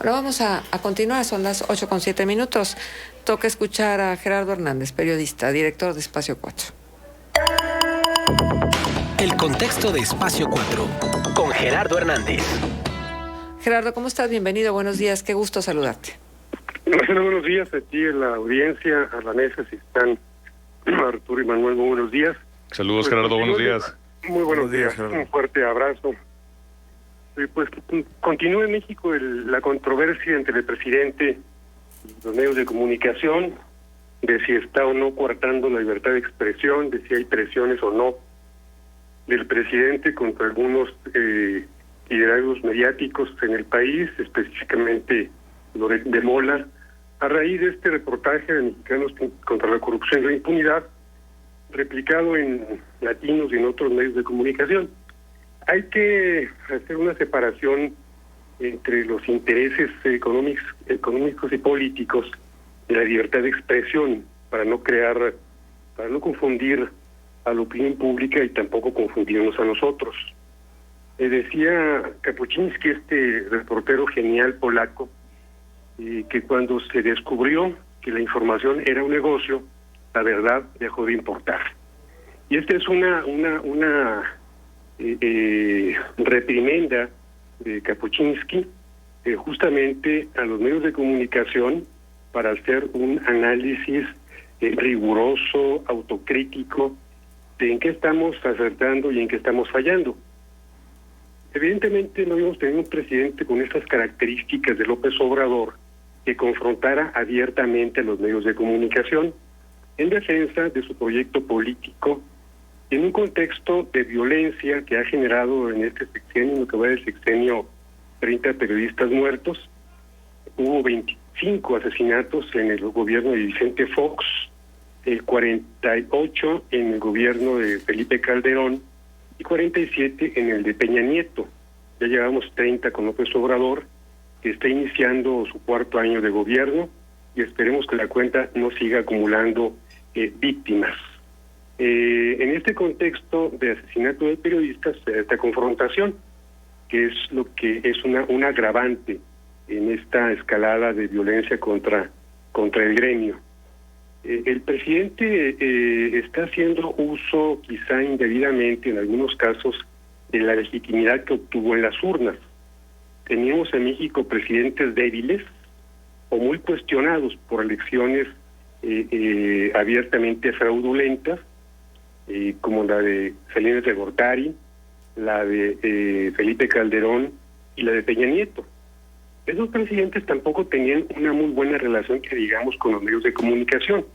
Ahora vamos a continuar, son las 8:07. Toca escuchar a Gerardo Hernández, periodista, director de Espacio 4. El contexto de Espacio 4, con Gerardo Hernández. Gerardo, ¿cómo estás? Bienvenido, buenos días, qué gusto saludarte. Bueno, buenos días a ti, a la audiencia, a la mesa, si están Arturo y Manuel, muy buenos días. Saludos, Gerardo, buenos días. Muy buenos días, Gerardo. Un fuerte abrazo. Pues continúa en México la controversia entre el presidente y los medios de comunicación, de si está o no coartando la libertad de expresión, de si hay presiones o no del presidente contra algunos liderazgos mediáticos en el país, específicamente Loret de Mola, a raíz de este reportaje de Mexicanos contra la Corrupción y la Impunidad, replicado en Latinos y en otros medios de comunicación. Hay que hacer una separación entre los intereses económicos y políticos de la libertad de expresión, para no confundir a la opinión pública y tampoco confundirnos a nosotros. Decía Kapuczynski, este reportero genial polaco, que cuando se descubrió que la información era un negocio, la verdad dejó de importar. Y esta es una reprimenda de Kapuczynski justamente a los medios de comunicación para hacer un análisis riguroso, autocrítico, de en qué estamos acertando y en qué estamos fallando. Evidentemente no habíamos tenido un presidente con estas características de López Obrador que confrontara abiertamente a los medios de comunicación en defensa de su proyecto político, en un contexto de violencia que ha generado en este sexenio, en lo que va del sexenio, 30 periodistas muertos. Hubo 25 asesinatos en el gobierno de Vicente Fox, el 48 en el gobierno de Felipe Calderón y 47 en el de Peña Nieto. Ya llevamos 30 con López Obrador, que está iniciando su cuarto año de gobierno, y esperemos que la cuenta no siga acumulando víctimas. En este contexto de asesinato de periodistas, esta confrontación, que es lo que es un agravante en esta escalada de violencia contra el gremio. El presidente está haciendo uso, quizá indebidamente en algunos casos, de la legitimidad que obtuvo en las urnas. Teníamos en México presidentes débiles o muy cuestionados por elecciones abiertamente fraudulentas, como la de Salinas de Gortari, la de Felipe Calderón y la de Peña Nieto. Esos presidentes tampoco tenían una muy buena relación, que digamos, con los medios de comunicación.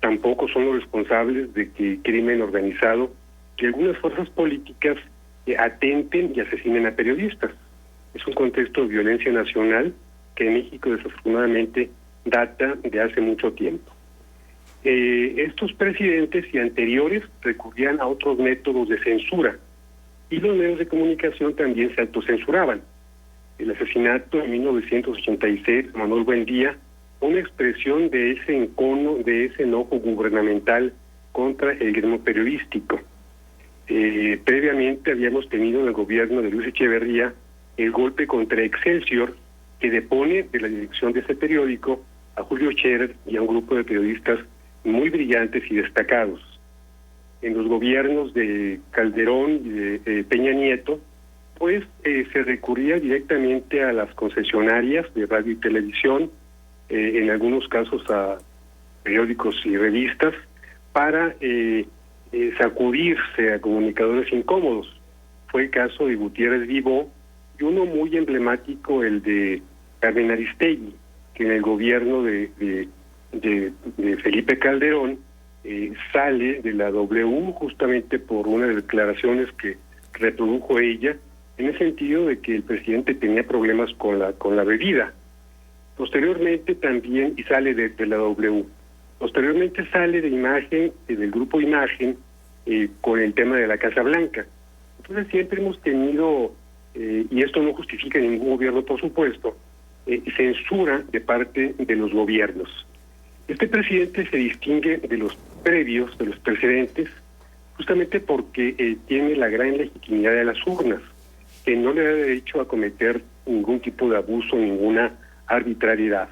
Tampoco son los responsables de que crimen organizado, que algunas fuerzas políticas atenten y asesinen a periodistas. Es un contexto de violencia nacional que en México desafortunadamente data de hace mucho tiempo. Estos presidentes y anteriores recurrían a otros métodos de censura, y los medios de comunicación también se autocensuraban. El asesinato en 1986 de Manuel Buendía, una expresión de ese encono, de ese enojo gubernamental contra el gremio periodístico. Previamente habíamos tenido en el gobierno de Luis Echeverría el golpe contra Excelsior, que depone de la dirección de ese periódico a Julio Scherer y a un grupo de periodistas muy brillantes y destacados. En los gobiernos de Calderón y de Peña Nieto, pues se recurría directamente a las concesionarias de radio y televisión, en algunos casos a periódicos y revistas, para sacudirse a comunicadores incómodos. Fue el caso de Gutiérrez Vivó, y uno muy emblemático, el de Carmen Aristegui, que en el gobierno de Felipe Calderón sale de la W justamente por una de las declaraciones que reprodujo ella, en el sentido de que el presidente tenía problemas con la bebida. Posteriormente también, y sale de la W, posteriormente sale de Imagen, del grupo Imagen, con el tema de la Casa Blanca. Entonces siempre hemos tenido, y esto no justifica ningún gobierno, por supuesto, censura de parte de los gobiernos. Este presidente se distingue de los previos, de los precedentes, justamente porque tiene la gran legitimidad de las urnas, que no le da derecho a cometer ningún tipo de abuso, ninguna arbitrariedad.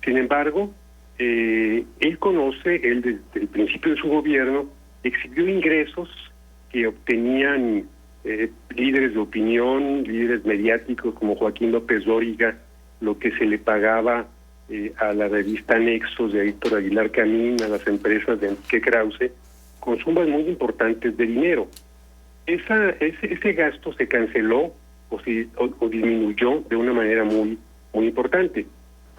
Sin embargo, él desde el principio de su gobierno, exhibió ingresos que obtenían líderes de opinión, líderes mediáticos como Joaquín López Dóriga, lo que se le pagaba a la revista Nexos de Héctor Aguilar Camín, a las empresas de Enrique Krause, con sumas muy importantes de dinero. Ese gasto se canceló o disminuyó de una manera muy importante.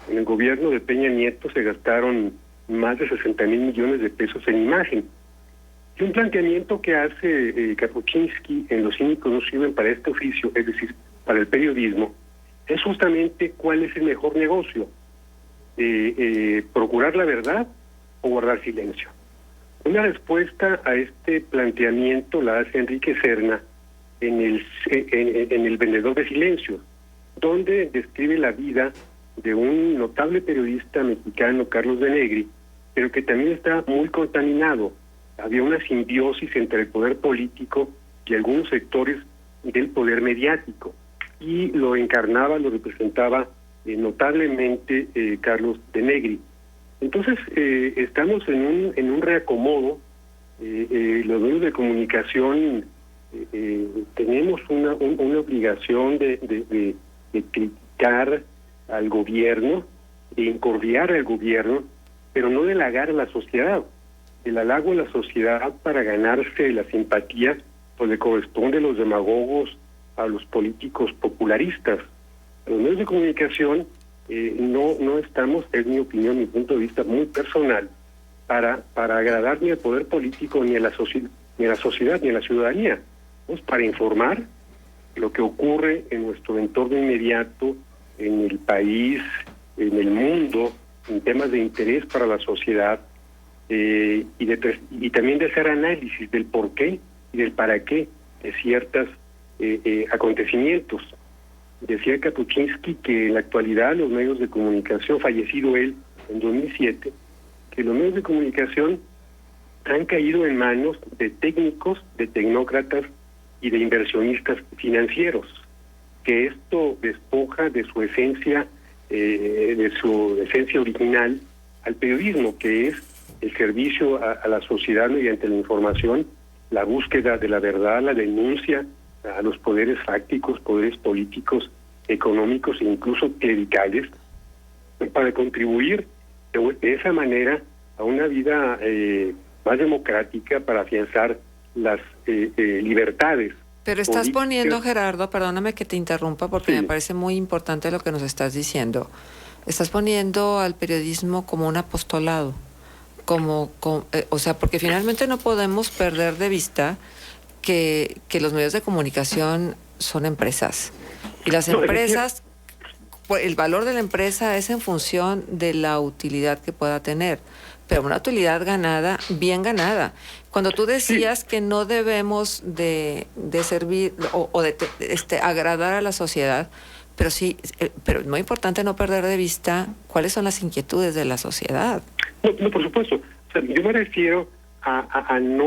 En el gobierno de Peña Nieto se gastaron más de 60,000 millones de pesos en imagen. Y un planteamiento que hace Kapuscinski en Los cínicos no sirven para este oficio, es decir, para el periodismo, es justamente cuál es el mejor negocio, procurar la verdad o guardar silencio. Una respuesta a este planteamiento la hace Enrique Serna en el Vendedor de Silencios, donde describe la vida de un notable periodista mexicano, Carlos de Negri, pero que también está muy contaminado. Había una simbiosis entre el poder político y algunos sectores del poder mediático, y lo representaba notablemente Carlos de Negri. Entonces, estamos en un reacomodo. Los medios de comunicación tenemos una obligación de criticar al gobierno, de encordiar al gobierno, pero no de halagar a la sociedad. El halago a la sociedad para ganarse la simpatía, pues le corresponde a los demagogos, a los políticos popularistas. Los medios de comunicación no estamos, es mi opinión, mi punto de vista muy personal, para agradar ni al poder político, ni a la sociedad, ni a la ciudadanía. Pues para informar lo que ocurre en nuestro entorno inmediato, en el país, en el mundo, en temas de interés para la sociedad, y también de hacer análisis del por qué y del para qué de ciertos acontecimientos. Decía Kapuscinski que en la actualidad los medios de comunicación, fallecido él en 2007, que los medios de comunicación han caído en manos de técnicos, de tecnócratas y de inversionistas financieros, que esto despoja de su esencia original al periodismo, que es el servicio a la sociedad mediante la información, la búsqueda de la verdad, la denuncia a los poderes fácticos, poderes políticos, económicos e incluso clericales, para contribuir de esa manera a una vida más democrática, para afianzar las libertades. Pero estás poniendo, Gerardo, perdóname que te interrumpa porque me parece muy importante lo que nos estás diciendo. Estás poniendo al periodismo como un apostolado, o sea, porque finalmente no podemos perder de vista que los medios de comunicación son empresas. Y las empresas, el valor de la empresa es en función de la utilidad que pueda tener, pero una utilidad ganada, bien ganada. Cuando tú decías que no debemos de servir o de agradar a la sociedad, pero sí, pero es muy importante no perder de vista cuáles son las inquietudes de la sociedad. No, por supuesto. O sea, yo me refiero a no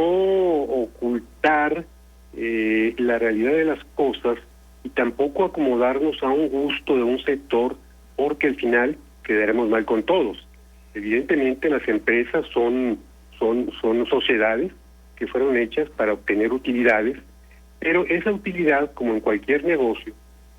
ocultar la realidad de las cosas y tampoco acomodarnos a un gusto de un sector, porque al final quedaremos mal con todos. Evidentemente las empresas son sociedades que fueron hechas para obtener utilidades, pero esa utilidad, como en cualquier negocio,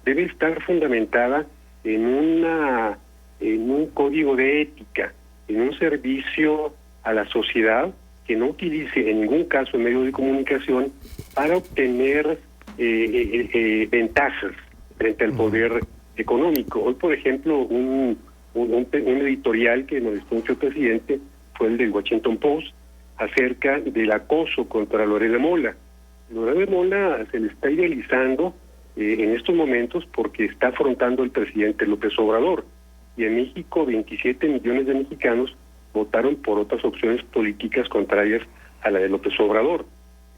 debe estar fundamentada en un código de ética, en un servicio a la sociedad que no utilice en ningún caso el medio de comunicación para obtener ventajas frente al poder económico. Hoy, por ejemplo, un editorial que nos distó mucho el presidente fue el del Washington Post acerca del acoso contra Loret de Mola. Loret de Mola se le está idealizando en estos momentos porque está afrontando el presidente López Obrador, y en México 27 millones de mexicanos votaron por otras opciones políticas contrarias a la de López Obrador.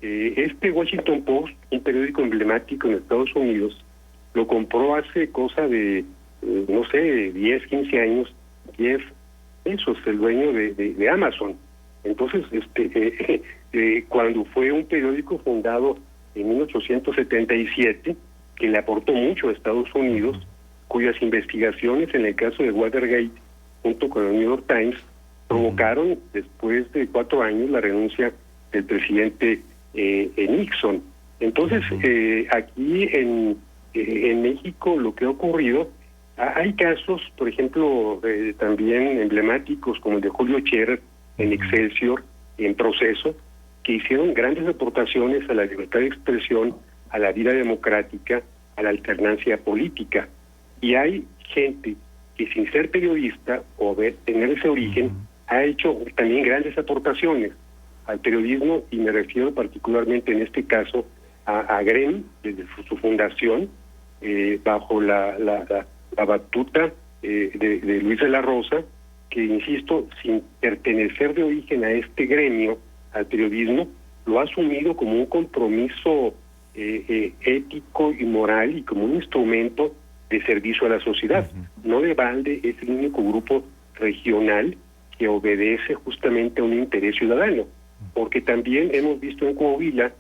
Este Washington Post, un periódico emblemático en Estados Unidos, lo compró hace cosa de, 10, 15 años, Jeff Bezos, el dueño de Amazon. Entonces, cuando fue un periódico fundado en 1877, que le aportó mucho a Estados Unidos, cuyas investigaciones en el caso de Watergate, junto con el New York Times, provocaron después de 4 años la renuncia del presidente Nixon. Entonces, aquí en México lo que ha ocurrido, hay casos, por ejemplo, también emblemáticos como el de Julio Scherer en Excelsior, en Proceso, que hicieron grandes aportaciones a la libertad de expresión, a la vida democrática, a la alternancia política. Y hay gente que sin ser periodista o tener ese origen, ha hecho también grandes aportaciones al periodismo, y me refiero particularmente en este caso a GREM, desde su fundación, bajo la batuta de Luis de la Rosa, que, insisto, sin pertenecer de origen a este gremio, al periodismo, lo ha asumido como un compromiso ético y moral, y como un instrumento de servicio a la sociedad. No de balde es el único grupo regional que obedece justamente a un interés ciudadano, porque también hemos visto en Coahuila,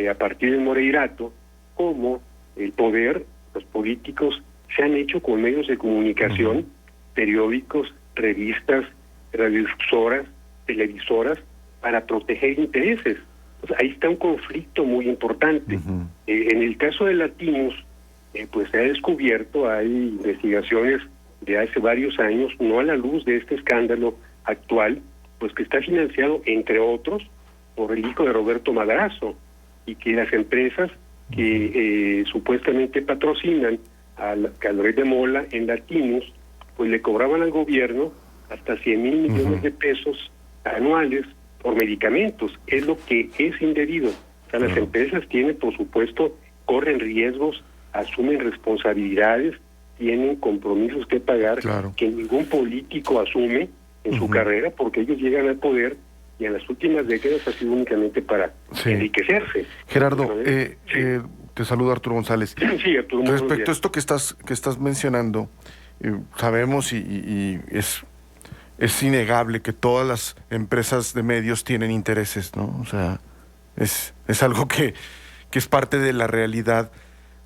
a partir del Moreirato, cómo el poder, los políticos, se han hecho con medios de comunicación, periódicos, revistas, radiodifusoras, televisoras, para proteger intereses. Pues ahí está un conflicto muy importante. En el caso de Latinos, pues se ha descubierto, hay investigaciones de hace varios años, no a la luz de este escándalo actual, pues que está financiado, entre otros, por el hijo de Roberto Madrazo, y que las empresas que supuestamente patrocinan al rey de Mola en Latinos, pues le cobraban al gobierno hasta 100,000 millones de pesos anuales por medicamentos. Es lo que es indebido. O sea, las empresas tienen, por supuesto, corren riesgos, asumen responsabilidades, tienen compromisos que pagar, que ningún político asume en su carrera, porque ellos llegan al poder y en las últimas décadas ha sido únicamente para enriquecerse. Gerardo, te saluda Arturo González. Sí, Arturo, respecto a esto que estás mencionando, sabemos y es innegable que todas las empresas de medios tienen intereses, ¿no? O sea, es algo que es parte de la realidad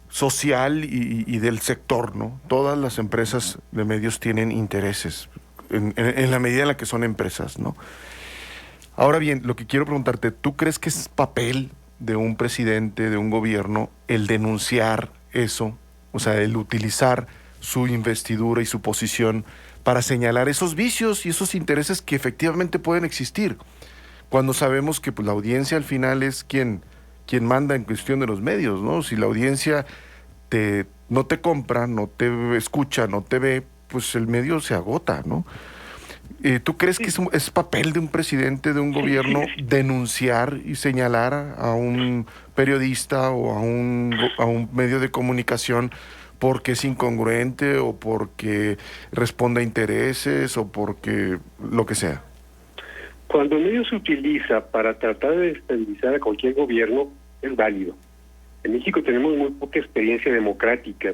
social y del sector, ¿no? Todas las empresas de medios tienen intereses, en la medida en la que son empresas, ¿no? Ahora bien, lo que quiero preguntarte, ¿tú crees que es papel de un presidente, de un gobierno, el denunciar eso? O sea, el utilizar su investidura y su posición para señalar esos vicios y esos intereses que efectivamente pueden existir, cuando sabemos que pues, la audiencia al final es quien manda en cuestión de los medios, ¿no? Si la audiencia no te compra, no te escucha, no te ve, pues el medio se agota, ¿no? ¿Tú crees que es papel de un presidente, de un gobierno, denunciar y señalar a un periodista o a un medio de comunicación porque es incongruente o porque responde a intereses o porque lo que sea? Cuando el medio se utiliza para tratar de estabilizar a cualquier gobierno, es válido. En México tenemos muy poca experiencia democrática,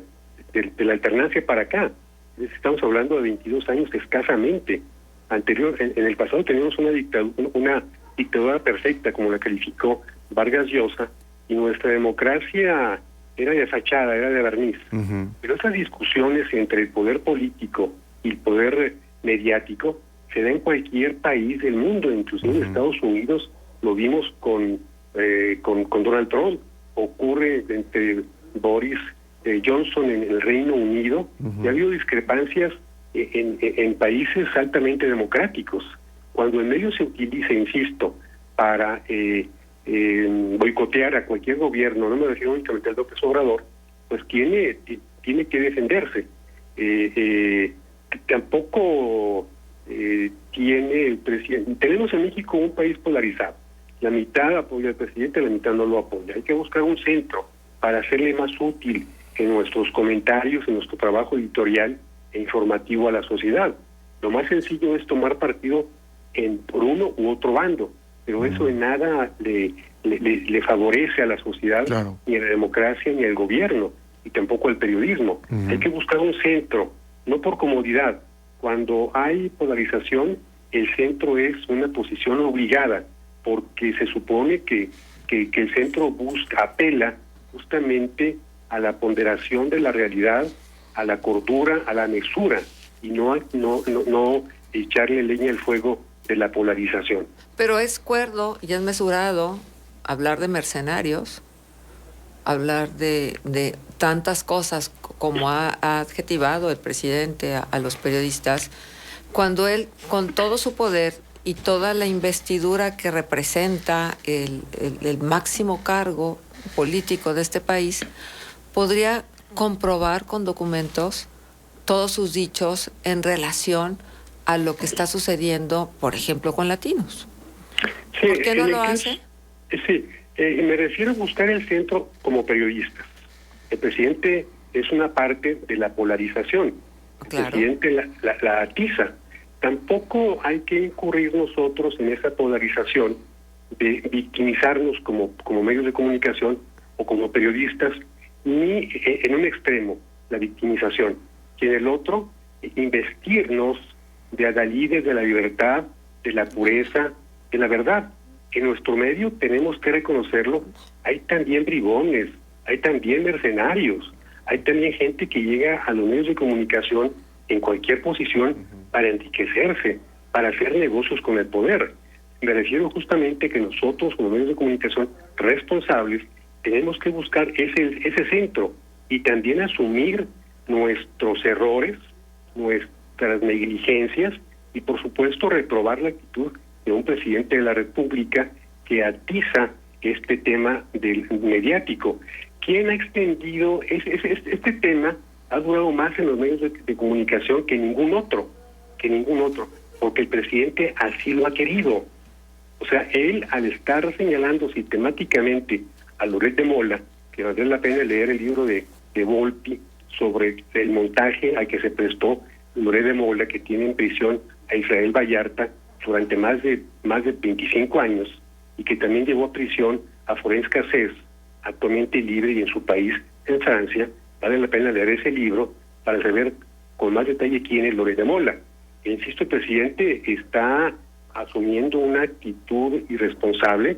de la alternancia para acá. Estamos hablando de 22 años escasamente. En el pasado teníamos una dictadura perfecta, como la calificó Vargas Llosa, y nuestra democracia era de fachada, era de barniz. Pero esas discusiones entre el poder político y el poder mediático se da en cualquier país del mundo, inclusive en Estados Unidos. Lo vimos con Donald Trump, ocurre entre Boris Johnson en el Reino Unido, y ha habido discrepancias en países altamente democráticos. Cuando el medio se utiliza, insisto, para boicotear a cualquier gobierno, no me refiero únicamente al López Obrador, pues tiene que defenderse. Tampoco tiene el presidente. Tenemos en México un país polarizado. La mitad apoya al presidente, la mitad no lo apoya. Hay que buscar un centro para hacerle más útil en nuestros comentarios, en nuestro trabajo editorial e informativo a la sociedad. Lo más sencillo es tomar partido por uno u otro bando, pero eso en nada le favorece a la sociedad, ni a la democracia, ni al gobierno, y tampoco al periodismo. Hay que buscar un centro, no por comodidad. Cuando hay polarización, el centro es una posición obligada, porque se supone que el centro apela justamente a la ponderación de la realidad, a la cordura, a la mesura, y no echarle leña al fuego de la polarización. Pero es cuerdo y es mesurado hablar de mercenarios, hablar de tantas cosas como ha adjetivado el presidente a los periodistas, cuando él, con todo su poder y toda la investidura que representa el máximo cargo político de este país, podría comprobar con documentos todos sus dichos en relación a lo que está sucediendo, por ejemplo, con latinos. Sí, ¿por qué no lo hace? Sí, me refiero a buscar el centro como periodistas. El presidente es una parte de la polarización. Claro. El presidente la atiza. Tampoco hay que incurrir nosotros en esa polarización de victimizarnos como medios de comunicación o como periodistas, ni en un extremo, la victimización, y en el otro, investirnos de adalides de la libertad, de la pureza, de la verdad. En nuestro medio tenemos que reconocerlo, hay también bribones, hay también mercenarios, hay también gente que llega a los medios de comunicación en cualquier posición para enriquecerse, para hacer negocios con el poder. Me refiero justamente que nosotros, como medios de comunicación responsables, tenemos que buscar ese centro y también asumir nuestros errores, nuestras negligencias y, por supuesto, reprobar la actitud de un presidente de la República que atiza este tema del mediático. ¿Quién ha extendido este tema? Ha durado más en los medios de comunicación que ningún otro, porque el presidente así lo ha querido. O sea, él, al estar señalando sistemáticamente a Loret de Mola, que vale la pena leer el libro de Volpi sobre el montaje al que se prestó Loret de Mola, que tiene en prisión a Israel Vallarta durante más de 25 años, y que también llevó a prisión a Florence Cassés, actualmente libre y en su país, en Francia. Vale la pena leer ese libro para saber con más detalle quién es Loret de Mola. Insisto, el presidente está asumiendo una actitud irresponsable,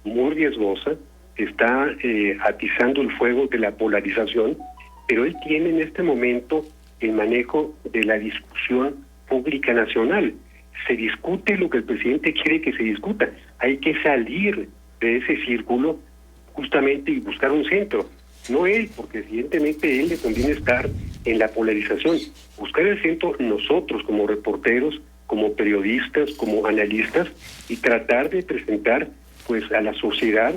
muy riesgosa, está atizando el fuego de la polarización, pero él tiene en este momento el manejo de la discusión pública nacional. Se discute lo que el presidente quiere que se discuta. Hay que salir de ese círculo justamente y buscar un centro. No él, porque evidentemente a él le conviene estar en la polarización. Buscar el centro nosotros como reporteros, como periodistas, como analistas, y tratar de presentar pues a la sociedad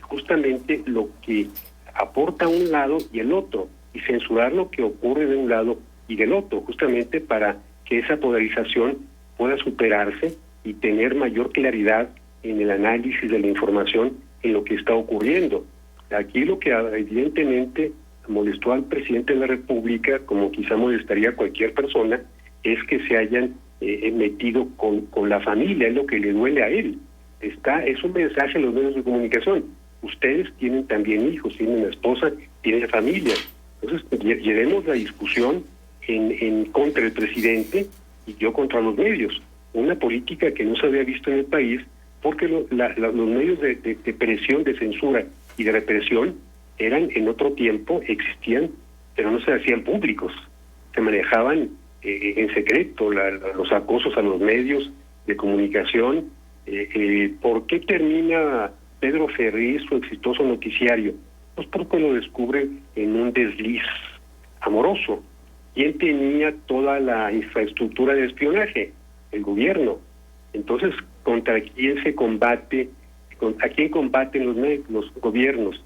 justamente lo que aporta un lado y el otro, y censurar lo que ocurre de un lado y del otro, justamente para que esa polarización pueda superarse y tener mayor claridad en el análisis de la información en lo que está ocurriendo. Aquí lo que evidentemente molestó al presidente de la República, como quizá molestaría a cualquier persona, es que se hayan metido con la familia, es lo que le duele a él. Es un mensaje a los medios de comunicación. Ustedes tienen también hijos, tienen esposa, tienen familia. Entonces, llevemos la discusión en contra del presidente y yo contra los medios. Una política que no se había visto en el país, porque los medios de presión, de censura y de represión eran en otro tiempo, existían, pero no se hacían públicos. Se manejaban en secreto los acosos a los medios de comunicación. ¿Por qué termina Pedro Ferriz su exitoso noticiario? Pues porque lo descubre en un desliz amoroso. ¿Quién tenía toda la infraestructura de espionaje? El gobierno. Entonces, ¿contra quién se combate? ¿A quién combaten los gobiernos?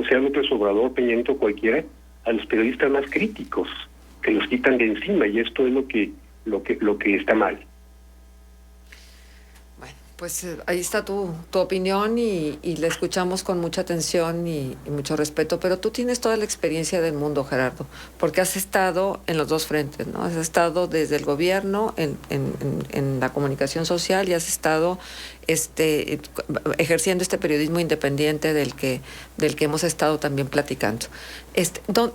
Sea López Obrador, Peña Nieto, cualquiera, a los periodistas más críticos, que los quitan de encima, y esto es lo que está mal. Bueno, pues ahí está tu opinión y la escuchamos con mucha atención y mucho respeto, pero tú tienes toda la experiencia del mundo, Gerardo, porque has estado en los dos frentes, ¿no? Has estado desde el gobierno en la comunicación social y has estado ejerciendo este periodismo independiente del que hemos estado también platicando.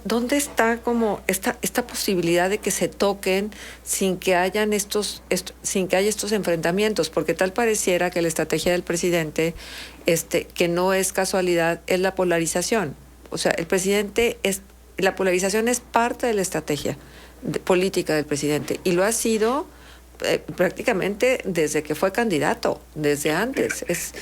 ¿Dónde está como esta posibilidad de que se toquen sin que hayan sin que haya estos enfrentamientos? Porque tal pareciera que la estrategia del presidente, que no es casualidad, es la polarización. O sea, el presidente la polarización es parte de la estrategia política del presidente y lo ha sido prácticamente desde que fue candidato, desde antes. Es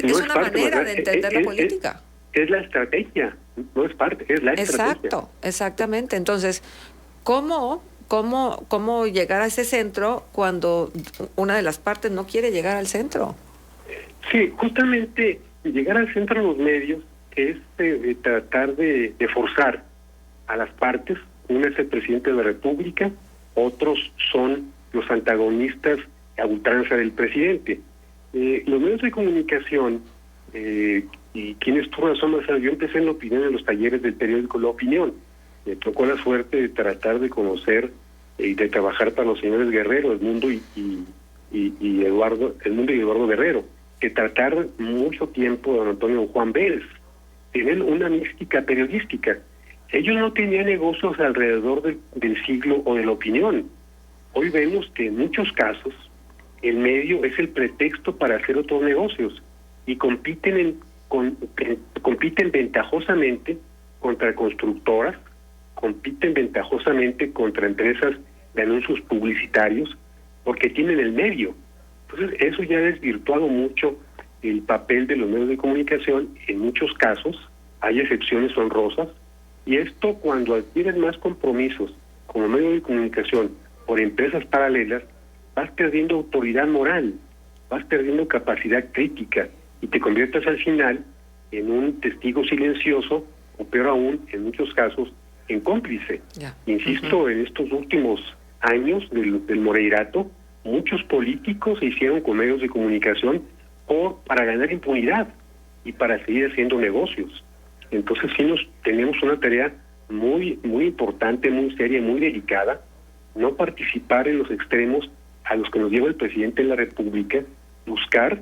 una manera de entender la política. Es la estrategia, no es parte, es la estrategia. Exacto, exactamente. Entonces, ¿cómo llegar a ese centro cuando una de las partes no quiere llegar al centro? Sí, justamente llegar al centro de los medios es tratar de forzar a las partes. Uno es el presidente de la República, otros son los antagonistas a ultranza del presidente. Los medios de comunicación, y tienes tu razón, Marcelo, yo empecé en la opinión en los talleres del periódico La Opinión. Me tocó la suerte de tratar de conocer y de trabajar para los señores Guerrero, Edmundo y Eduardo Guerrero, que trataron mucho tiempo don Antonio Juan Vélez. Tienen una mística periodística. Ellos no tenían negocios alrededor del siglo o de la opinión. Hoy vemos que en muchos casos el medio es el pretexto para hacer otros negocios y compiten ventajosamente contra constructoras, compiten ventajosamente contra empresas de anuncios publicitarios porque tienen el medio. Entonces eso ya ha desvirtuado mucho el papel de los medios de comunicación. En muchos casos hay excepciones honrosas, y esto cuando adquieren más compromisos como medio de comunicación por empresas paralelas, vas perdiendo autoridad moral, vas perdiendo capacidad crítica y te conviertes al final en un testigo silencioso, o peor aún, en muchos casos, en cómplice. Insisto, en estos últimos años del Moreirato, muchos políticos se hicieron con medios de comunicación para ganar impunidad y para seguir haciendo negocios. Entonces sí tenemos una tarea muy importante, muy seria, muy delicada, no participar en los extremos a los que nos lleva el presidente de la República, buscar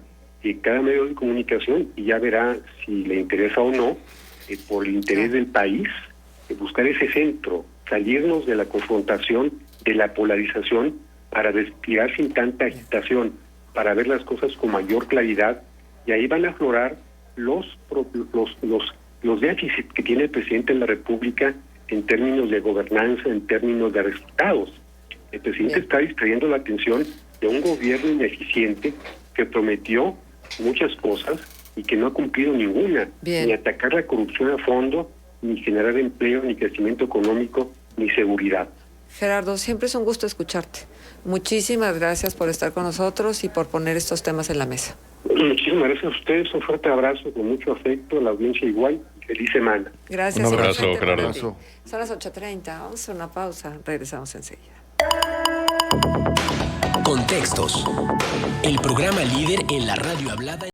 cada medio de comunicación, y ya verá si le interesa o no, por el interés del país, buscar ese centro, salirnos de la confrontación, de la polarización, para respirar sin tanta agitación, para ver las cosas con mayor claridad, y ahí van a aflorar los déficits que tiene el presidente de la República en términos de gobernanza, en términos de resultados. El presidente está distrayendo la atención de un gobierno ineficiente que prometió muchas cosas y que no ha cumplido ninguna, ni atacar la corrupción a fondo, ni generar empleo, ni crecimiento económico, ni seguridad. Gerardo, siempre es un gusto escucharte. Muchísimas gracias por estar con nosotros y por poner estos temas en la mesa. Muchísimas gracias a ustedes, un fuerte abrazo, con mucho afecto, a la audiencia igual, y feliz semana. Gracias. Un abrazo, Gerardo. Son las 8:30, vamos a hacer una pausa, regresamos enseguida. Contextos, el programa líder en la radio hablada.